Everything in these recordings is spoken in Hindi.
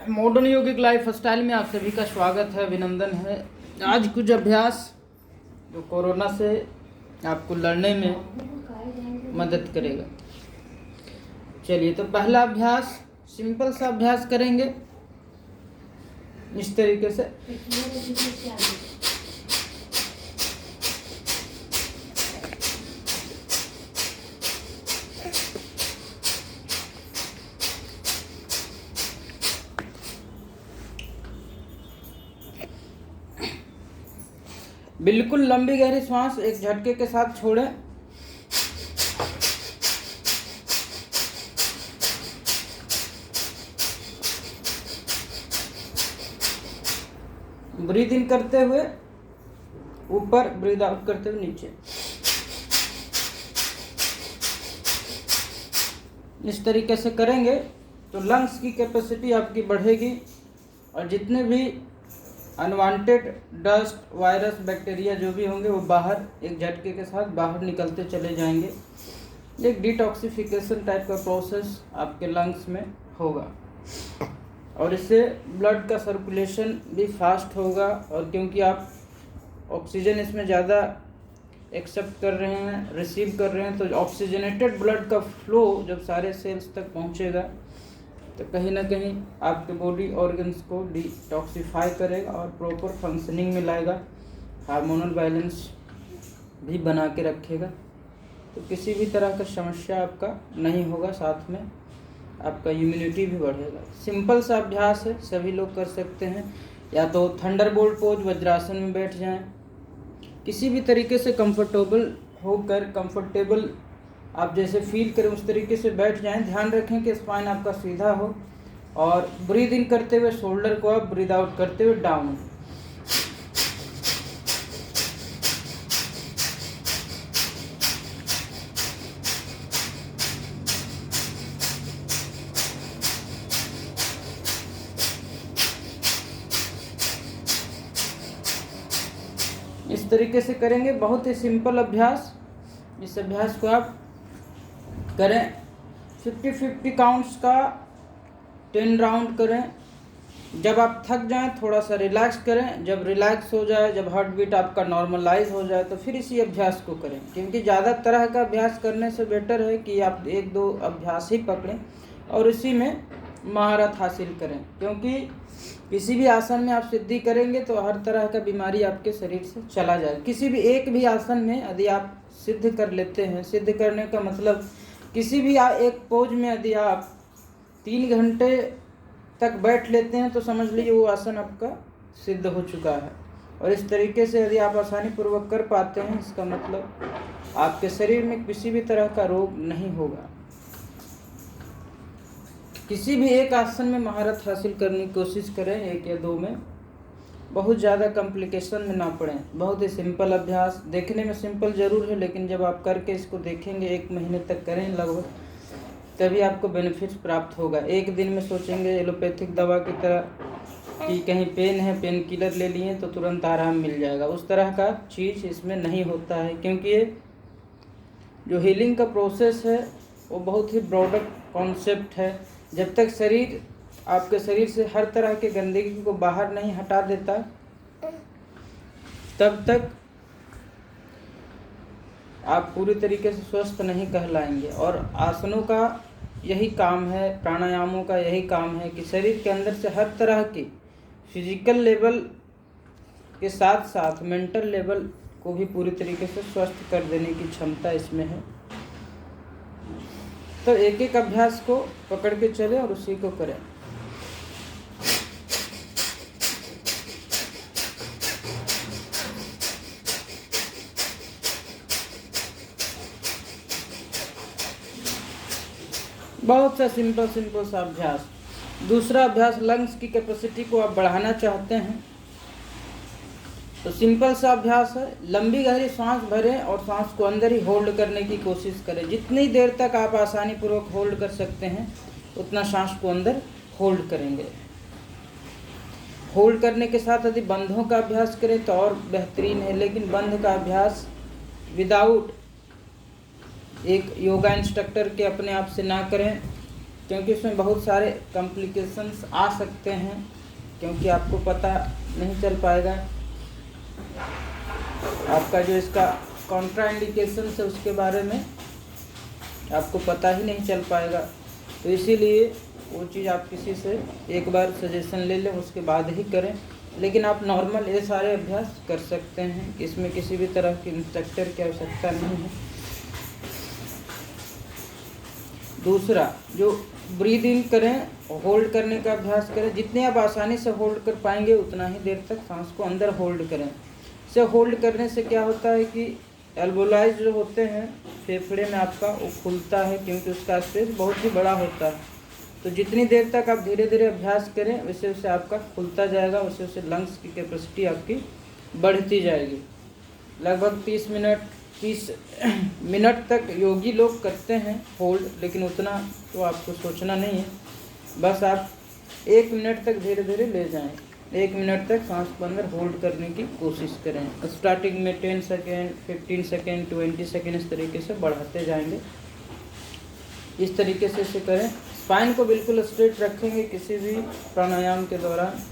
मॉडर्न योगिक लाइफ स्टाइल में आप सभी का स्वागत है, अभिनंदन है। आज कुछ अभ्यास जो कोरोना से आपको लड़ने में मदद करेगा। चलिए, तो पहला अभ्यास सिंपल सा अभ्यास करेंगे इस तरीके से। बिल्कुल लंबी गहरी सांस एक झटके के साथ छोड़ें। ब्रीथ इन करते हुए ऊपर, ब्रीथ आउट करते हुए नीचे। इस तरीके से करेंगे तो लंग्स की कैपेसिटी आपकी बढ़ेगी और जितने भी अनवांटेड डस्ट, वायरस, बैक्टीरिया जो भी होंगे वो बाहर एक झटके के साथ बाहर निकलते चले जाएंगे। एक डिटॉक्सिफिकेशन टाइप का प्रोसेस आपके लंग्स में होगा और इससे ब्लड का सर्कुलेशन भी फास्ट होगा। और क्योंकि आप ऑक्सीजन इसमें ज़्यादा एक्सेप्ट कर रहे हैं, रिसीव कर रहे हैं, तो ऑक्सीजनेटेड ब्लड का फ्लो जब सारे सेल्स तक पहुंचेगा तो कहीं ना कहीं आपके बॉडी ऑर्गन्स को डिटॉक्सिफाई करेगा और प्रॉपर फंक्शनिंग में लाएगा, हार्मोनल बैलेंस भी बना के रखेगा। तो किसी भी तरह का समस्या आपका नहीं होगा, साथ में आपका इम्यूनिटी भी बढ़ेगा। सिंपल सा अभ्यास है, सभी लोग कर सकते हैं। या तो थंडरबोल्ट पोज वज्रासन में बैठ जाएं, किसी भी तरीके से कंफर्टेबल आप जैसे फील करें उस तरीके से बैठ जाएं। ध्यान रखें कि स्पाइन आपका सीधा हो और ब्रीद इन करते हुए शोल्डर को अप, ब्रीद आउट करते हुए डाउन। इस तरीके से करेंगे, बहुत ही सिंपल अभ्यास। इस अभ्यास को आप करें 50-50 काउंट्स का 10 राउंड करें। जब आप थक जाएं थोड़ा सा रिलैक्स करें, जब रिलैक्स हो जाए, जब हार्ट बीट आपका नॉर्मलाइज हो जाए तो फिर इसी अभ्यास को करें। क्योंकि ज़्यादा तरह का अभ्यास करने से बेटर है कि आप 1-2 अभ्यास ही पकड़ें और इसी में महारत हासिल करें। क्योंकि किसी भी आसन में आप सिद्धि करेंगे तो हर तरह का बीमारी आपके शरीर से चला जाए। किसी भी एक भी आसन में यदि आप सिद्ध कर लेते हैं, सिद्ध करने का मतलब किसी भी एक पोज में यदि आप 3 घंटे तक बैठ लेते हैं तो समझ लीजिए वो आसन आपका सिद्ध हो चुका है। और इस तरीके से यदि आप आसानी पूर्वक कर पाते हैं, इसका मतलब आपके शरीर में किसी भी तरह का रोग नहीं होगा। किसी भी एक आसन में महारत हासिल करने की कोशिश करें, 1 या 2 में, बहुत ज़्यादा कॉम्प्लिकेशन में ना पड़ें। बहुत ही सिंपल अभ्यास, देखने में सिंपल ज़रूर है लेकिन जब आप करके इसको देखेंगे, 1 महीने तक करें लगभग, तभी आपको बेनिफिट्स प्राप्त होगा। एक दिन में सोचेंगे एलोपैथिक दवा की तरह कि कहीं पेन है, पेन किलर ले लिए तो तुरंत आराम मिल जाएगा, उस तरह का चीज़ इसमें नहीं होता है। क्योंकि ये जो हीलिंग का प्रोसेस है वो बहुत ही ब्रॉडर कॉन्सेप्ट है। जब तक शरीर आपके शरीर से हर तरह के गंदगी को बाहर नहीं हटा देता तब तक आप पूरी तरीके से स्वस्थ नहीं कहलाएंगे। और आसनों का यही काम है, प्राणायामों का यही काम है कि शरीर के अंदर से हर तरह की फिजिकल लेवल के साथ साथ मेंटल लेवल को भी पूरी तरीके से स्वस्थ कर देने की क्षमता इसमें है। तो एक एक अभ्यास को पकड़ के चले और उसी को करें। बहुत सा सिंपल सा अभ्यास। दूसरा अभ्यास, लंग्स की कैपेसिटी को आप बढ़ाना चाहते हैं तो सिंपल सा अभ्यास है। लंबी गहरी सांस भरें और सांस को अंदर ही होल्ड करने की कोशिश करें। जितनी देर तक आप आसानी पूर्वक होल्ड कर सकते हैं उतना सांस को अंदर होल्ड करेंगे। होल्ड करने के साथ यदि बंधों का अभ्यास करें तो और बेहतरीन है, लेकिन बंध का अभ्यास विदाउट एक योगा इंस्ट्रक्टर के अपने आप से ना करें, क्योंकि इसमें बहुत सारे कॉम्प्लिकेशंस आ सकते हैं, क्योंकि आपको पता नहीं चल पाएगा, आपका जो इसका कॉन्ट्राइंडिकेशंस है उसके बारे में आपको पता ही नहीं चल पाएगा। तो इसीलिए वो चीज़ आप किसी से एक बार सजेशन ले लें, उसके बाद ही करें। लेकिन आप नॉर्मल ये सारे अभ्यास कर सकते हैं, इसमें किसी भी तरह के इंस्ट्रक्टर की आवश्यकता नहीं है। दूसरा, जो ब्रीद इन करें, होल्ड करने का अभ्यास करें। जितने आप आसानी से होल्ड कर पाएंगे उतना ही देर तक सांस को अंदर होल्ड करें। इसे होल्ड करने से क्या होता है कि एल्वोलाइज जो होते हैं फेफड़े में आपका, वो खुलता है, क्योंकि उसका स्पेस बहुत ही बड़ा होता है। तो जितनी देर तक आप धीरे धीरे अभ्यास करें वैसे वैसे आपका खुलता जाएगा, वैसे वैसे लंग्स की कैपेसिटी आपकी बढ़ती जाएगी। लगभग 30 मिनट तक योगी लोग करते हैं होल्ड, लेकिन उतना तो आपको सोचना नहीं है। बस आप 1 मिनट तक धीरे धीरे ले जाएं। 1 मिनट तक सांस को अंदर होल्ड करने की कोशिश करें। स्टार्टिंग में 10 सेकेंड, 15 सेकेंड, 20 सेकेंड, इस तरीके से बढ़ाते जाएंगे। इस तरीके से इसे करें। स्पाइन को बिल्कुल स्ट्रेट रखेंगे किसी भी प्राणायाम के दौरान।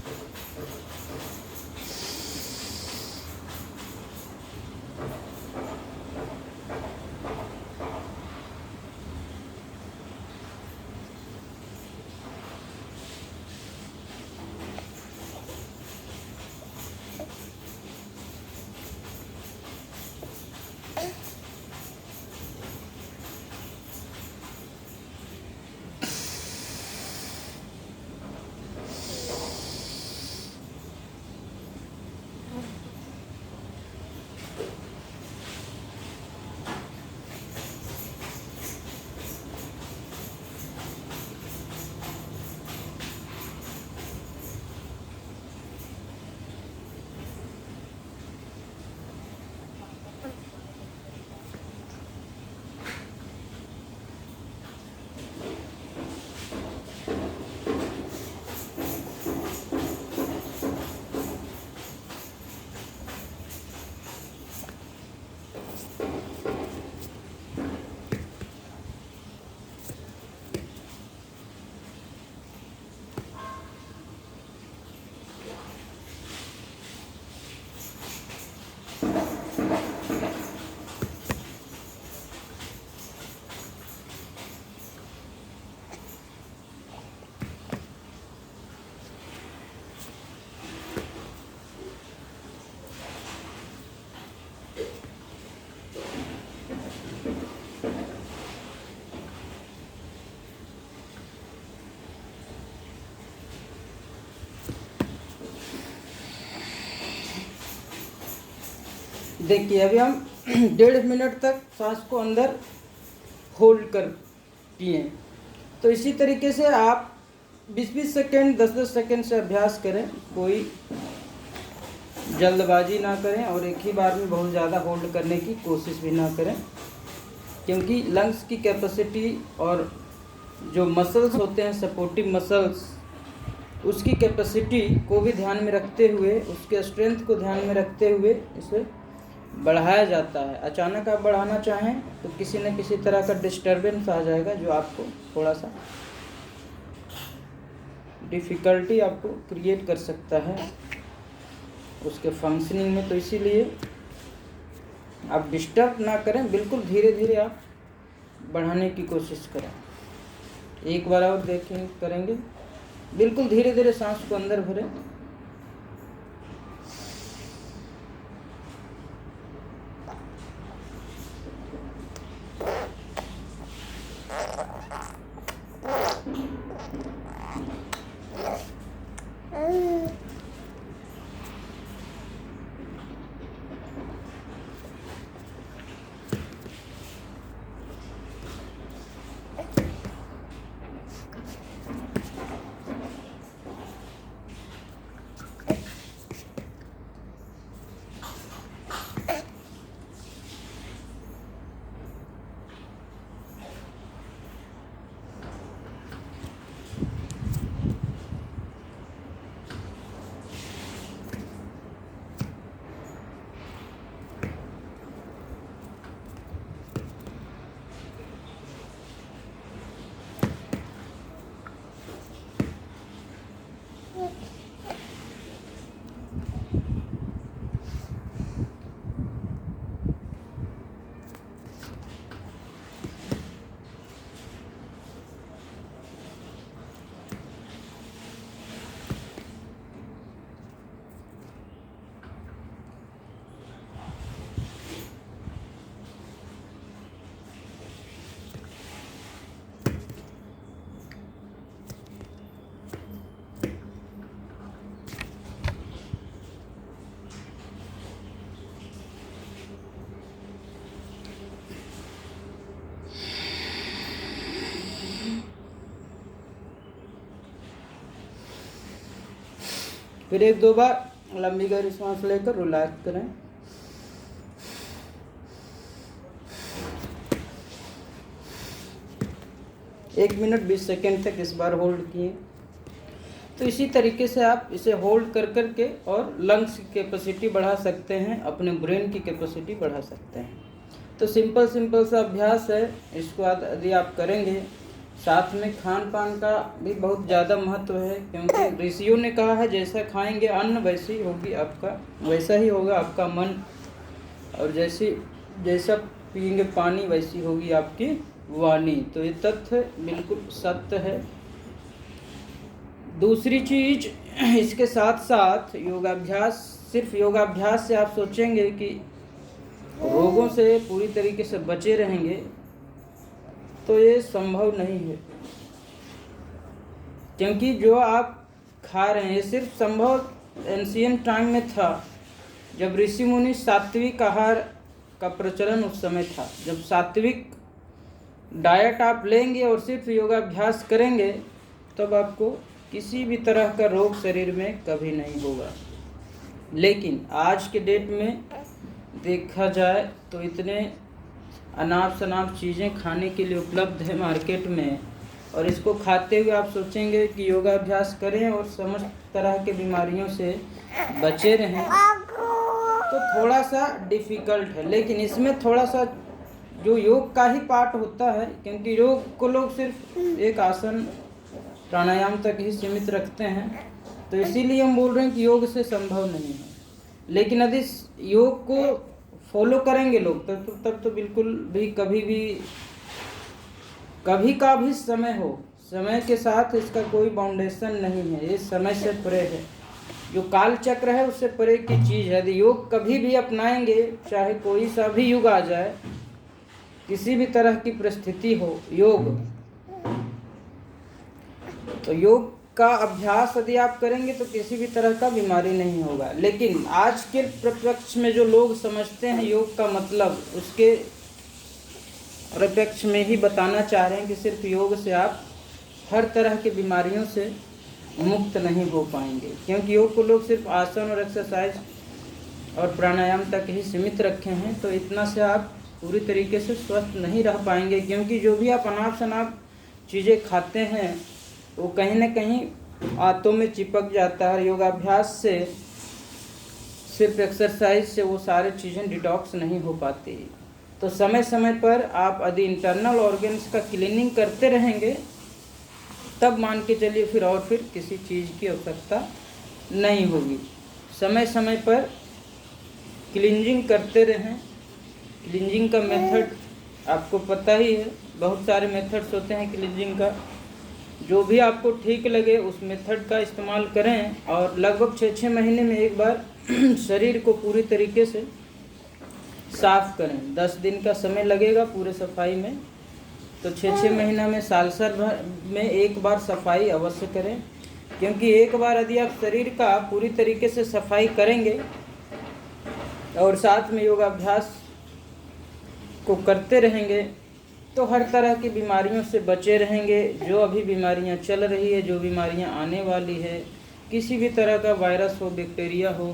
देखिए अभी हम 1.5 मिनट तक सांस को अंदर होल्ड कर किए। तो इसी तरीके से आप 20-20 सेकेंड, 10-10 सेकेंड से अभ्यास करें। कोई जल्दबाजी ना करें और एक ही बार में बहुत ज़्यादा होल्ड करने की कोशिश भी ना करें, क्योंकि लंग्स की कैपेसिटी और जो मसल्स होते हैं सपोर्टिव मसल्स, उसकी कैपेसिटी को भी ध्यान में रखते हुए, उसके स्ट्रेंथ को ध्यान में रखते हुए इसे बढ़ाया जाता है। अचानक आप बढ़ाना चाहें तो किसी न किसी तरह का डिस्टर्बेंस आ जाएगा जो आपको थोड़ा सा डिफ़िकल्टी आपको क्रिएट कर सकता है उसके फंक्शनिंग में। तो इसीलिए आप डिस्टर्ब ना करें, बिल्कुल धीरे धीरे आप बढ़ाने की कोशिश करें। एक बार और देखें, करेंगे बिल्कुल धीरे धीरे सांस को अंदर भरें। फिर 1-2 बार लंबी गहरी सांस लेकर रिलैक्स करें। एक मिनट 20 सेकेंड तक इस बार होल्ड किए। तो इसी तरीके से आप इसे होल्ड कर कर के और लंग्स की कैपेसिटी बढ़ा सकते हैं, अपने ब्रेन की कैपेसिटी बढ़ा सकते हैं। तो सिंपल सा अभ्यास है, इसको यदि आप करेंगे। साथ में खान पान का भी बहुत ज़्यादा महत्व है, क्योंकि ऋषियों ने कहा है जैसा खाएंगे अन्न वैसा ही होगा आपका मन, और जैसा पिएंगे पानी वैसी होगी आपकी वाणी। तो ये तथ्य बिल्कुल सत्य है। दूसरी चीज, इसके साथ साथ योगाभ्यास, सिर्फ योगाभ्यास से आप सोचेंगे कि रोगों से पूरी तरीके से बचे रहेंगे, तो ये संभव नहीं है। क्योंकि जो आप खा रहे हैं, ये सिर्फ संभव एंशिएंट टाइम में था, जब ऋषि मुनि सात्विक आहार का प्रचलन उस समय था। जब सात्विक डाइट आप लेंगे और सिर्फ योगाभ्यास करेंगे, तब आपको किसी भी तरह का रोग शरीर में कभी नहीं होगा। लेकिन आज के डेट में देखा जाए तो इतने अनाप शनाप चीज़ें खाने के लिए उपलब्ध है मार्केट में, और इसको खाते हुए आप सोचेंगे कि योगाभ्यास करें और समस्त तरह के बीमारियों से बचे रहें, तो थोड़ा सा डिफ़िकल्ट है। लेकिन इसमें थोड़ा सा जो योग का ही पार्ट होता है, क्योंकि योग को लोग सिर्फ एक आसन प्राणायाम तक ही सीमित रखते हैं, तो इसीलिए हम बोल रहे हैं कि योग से संभव नहीं है। लेकिन यदि योग को फॉलो करेंगे लोग, तब तो बिल्कुल भी कभी का भी समय हो, समय के साथ इसका कोई बाउंडेशन नहीं है, ये समय से परे है। जो काल चक्र है उससे परे की चीज़ है। यदि योग कभी भी अपनाएंगे, चाहे कोई सा भी युग आ जाए, किसी भी तरह की परिस्थिति हो, योग का अभ्यास यदि आप करेंगे तो किसी भी तरह का बीमारी नहीं होगा। लेकिन आज के परिप्रेक्ष्य में जो लोग समझते हैं योग का मतलब, उसके परिप्रेक्ष्य में ही बताना चाह रहे हैं कि सिर्फ योग से आप हर तरह की बीमारियों से मुक्त नहीं हो पाएंगे। क्योंकि योग को लोग सिर्फ आसन और एक्सरसाइज और प्राणायाम तक ही सीमित रखे हैं, तो इतना से आप पूरी तरीके से स्वस्थ नहीं रह पाएंगे। क्योंकि जो भी आप अनाप शनाप चीज़ें खाते हैं, वो कहीं ना कहीं आंतों में चिपक जाता है। योगाभ्यास से, सिर्फ एक्सरसाइज से वो सारी चीज़ें डिटॉक्स नहीं हो पाती। तो समय समय पर आप यदि इंटरनल ऑर्गन्स का क्लीनिंग करते रहेंगे, तब मान के चलिए फिर किसी चीज़ की आवश्यकता नहीं होगी। समय समय पर क्लींजिंग करते रहें। क्लींजिंग का मेथड आपको पता ही है, बहुत सारे मेथड्स होते हैं क्लींजिंग का। जो भी आपको ठीक लगे उस मेथड का इस्तेमाल करें, और लगभग 6-6 महीने में एक बार शरीर को पूरी तरीके से साफ करें। 10 दिन का समय लगेगा पूरे सफाई में, तो 6-6 महीना में साल भर में एक बार सफाई अवश्य करें। क्योंकि एक बार यदि आप शरीर का पूरी तरीके से सफाई करेंगे और साथ में योगाभ्यास को करते रहेंगे, तो हर तरह की बीमारियों से बचे रहेंगे। जो अभी बीमारियां चल रही है, जो बीमारियां आने वाली है, किसी भी तरह का वायरस हो, बैक्टीरिया हो,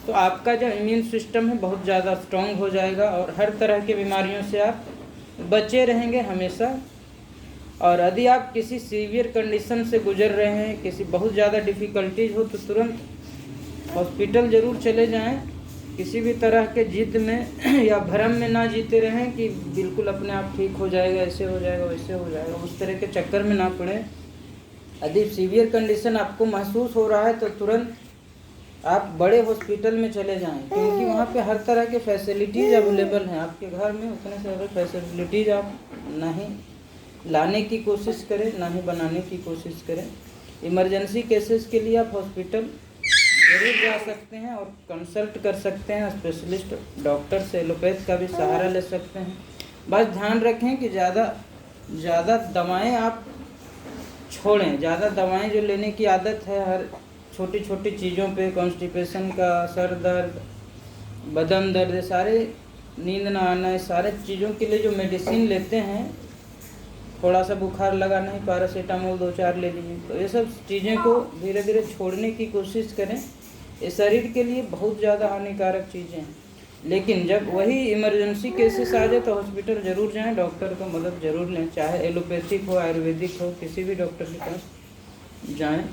तो आपका जो इम्यून सिस्टम है बहुत ज़्यादा स्ट्रॉन्ग हो जाएगा और हर तरह की बीमारियों से आप बचे रहेंगे हमेशा। और यदि आप किसी सीवियर कंडीशन से गुजर रहे हैं, किसी बहुत ज़्यादा डिफ़िकल्टीज हो, तो तुरंत हॉस्पिटल ज़रूर चले जाएं। किसी भी तरह के जिद में या भ्रम में ना जीते रहें कि बिल्कुल अपने आप ठीक हो जाएगा, ऐसे हो जाएगा, वैसे हो जाएगा, उस तरह के चक्कर में ना पड़े। यदि सीवियर कंडीशन आपको महसूस हो रहा है तो तुरंत आप बड़े हॉस्पिटल में चले जाएं, क्योंकि वहाँ पे हर तरह के फैसिलिटीज़ अवेलेबल हैं। आपके घर में उतने सारे फैसिलिटीज़ आप नहीं लाने की कोशिश करें, ना ही बनाने की कोशिश करें। इमरजेंसी केसेस के लिए आप हॉस्पिटल ज़रूर जा सकते हैं और कंसल्ट कर सकते हैं स्पेशलिस्ट डॉक्टर से, एलोपैथ का भी सहारा ले सकते हैं। बस ध्यान रखें कि ज़्यादा दवाएं आप छोड़ें। ज़्यादा दवाएं जो लेने की आदत है हर छोटी छोटी चीज़ों पे, कॉन्स्टिपेशन का, सर दर्द, बदन दर्द, सारे नींद ना आना, सारे चीज़ों के लिए जो मेडिसिन लेते हैं, थोड़ा सा बुखार लगा नहीं, पैरासीटामोल 2-4 ले लिए, तो ये सब चीज़ें को धीरे धीरे छोड़ने की कोशिश करें। ये शरीर के लिए बहुत ज़्यादा हानिकारक चीज़ें हैं। लेकिन जब वही इमरजेंसी केसेस आ जाए तो हॉस्पिटल ज़रूर जाएं, डॉक्टर का मदद ज़रूर लें, चाहे एलोपैथिक हो, आयुर्वेदिक हो, किसी भी डॉक्टर के पास जाएं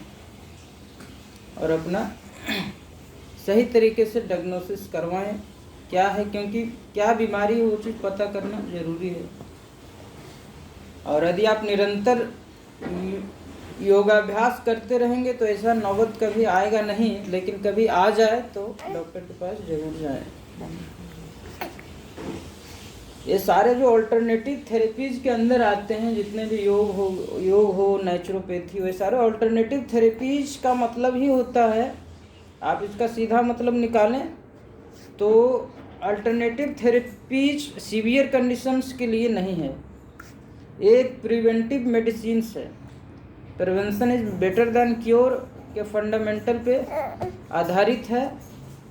और अपना सही तरीके से डायग्नोसिस करवाएं क्या है, क्योंकि क्या बीमारी है वो चीज़ पता करना ज़रूरी है। और यदि आप निरंतर योगाभ्यास करते रहेंगे तो ऐसा नौबत कभी आएगा नहीं, लेकिन कभी आ जाए तो डॉक्टर के पास ज़रूर जाएं। ये सारे जो अल्टरनेटिव थेरेपीज़ के अंदर आते हैं, जितने भी योग हो, नेचुरोपैथी हो, ये सारे अल्टरनेटिव थेरेपीज़ का मतलब ही होता है, आप इसका सीधा मतलब निकालें तो अल्टरनेटिव थेरेपीज सीवियर कंडीशंस के लिए नहीं है, एक प्रिवेंटिव मेडिसिन्स है। Prevention is better than cure के फंडामेंटल पे आधारित है।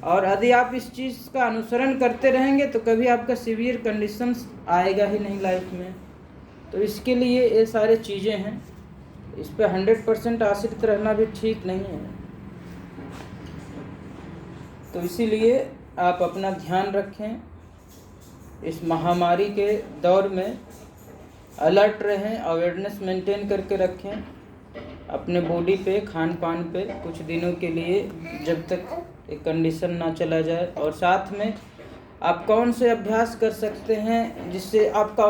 और यदि आप इस चीज़ का अनुसरण करते रहेंगे तो कभी आपका सीवियर कंडीशंस आएगा ही नहीं लाइफ में। तो इसके लिए ये सारे चीज़ें हैं, इस पे 100% आश्रित रहना भी ठीक नहीं है। तो इसीलिए आप अपना ध्यान रखें, इस महामारी के दौर में अलर्ट रहें, अवेयरनेस मेंटेन करके रखें अपने बॉडी पे, खान पान पे कुछ दिनों के लिए, जब तक एक कंडीशन ना चला जाए। और साथ में आप कौन से अभ्यास कर सकते हैं जिससे आपका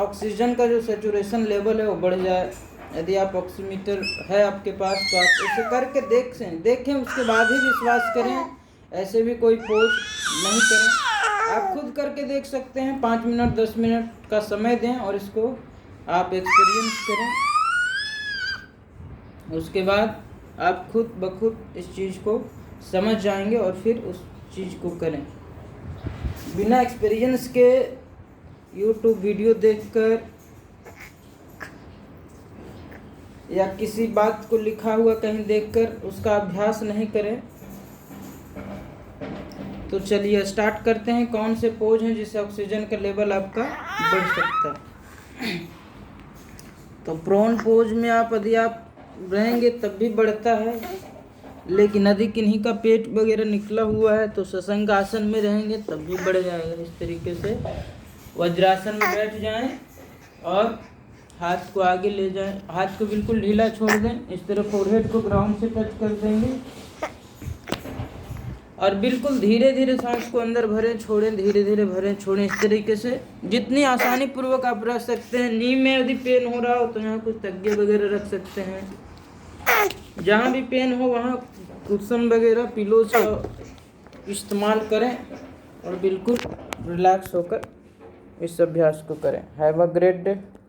ऑक्सीजन का जो सैचुरेशन लेवल है वो बढ़ जाए। यदि आप ऑक्सीमीटर है आपके पास तो आप इसे करके देखें, उसके बाद ही विश्वास करें। ऐसे भी कोई पोज नहीं करें, आप खुद करके देख सकते हैं। 5 मिनट 10 मिनट का समय दें और इसको आप एक्सपीरियंस करें। उसके बाद आप खुद ब खुद इस चीज़ को समझ जाएंगे और फिर उस चीज़ को करें। बिना एक्सपीरियंस के यूट्यूब वीडियो देखकर या किसी बात को लिखा हुआ कहीं देखकर उसका अभ्यास नहीं करें। तो चलिए स्टार्ट करते हैं, कौन से पोज हैं जिससे ऑक्सीजन का लेवल आपका बढ़ सकता है। तो प्रोन पोज में यदि आप रहेंगे तब भी बढ़ता है, लेकिन यदि किन्हीं का पेट वगैरह निकला हुआ है तो सशंक आसन में रहेंगे तब भी बढ़ जाएगा। इस तरीके से वज्रासन में बैठ जाएं और हाथ को आगे ले जाएं, हाथ को बिल्कुल ढीला छोड़ दें, इस तरह फोरहेड को ग्राउंड से टच कर देंगे और बिल्कुल धीरे धीरे सांस को अंदर भरें छोड़ें, धीरे धीरे भरें छोड़ें। इस तरीके से जितनी आसानी पूर्वक आप रख सकते हैं। नी में यदि पेन हो रहा हो तो यहाँ कुछ तकिए वगैरह रख सकते हैं, जहाँ भी पेन हो वहाँ कुशन वगैरह पिलोज का इस्तेमाल करें और बिल्कुल रिलैक्स होकर इस अभ्यास को करें। Have a great day.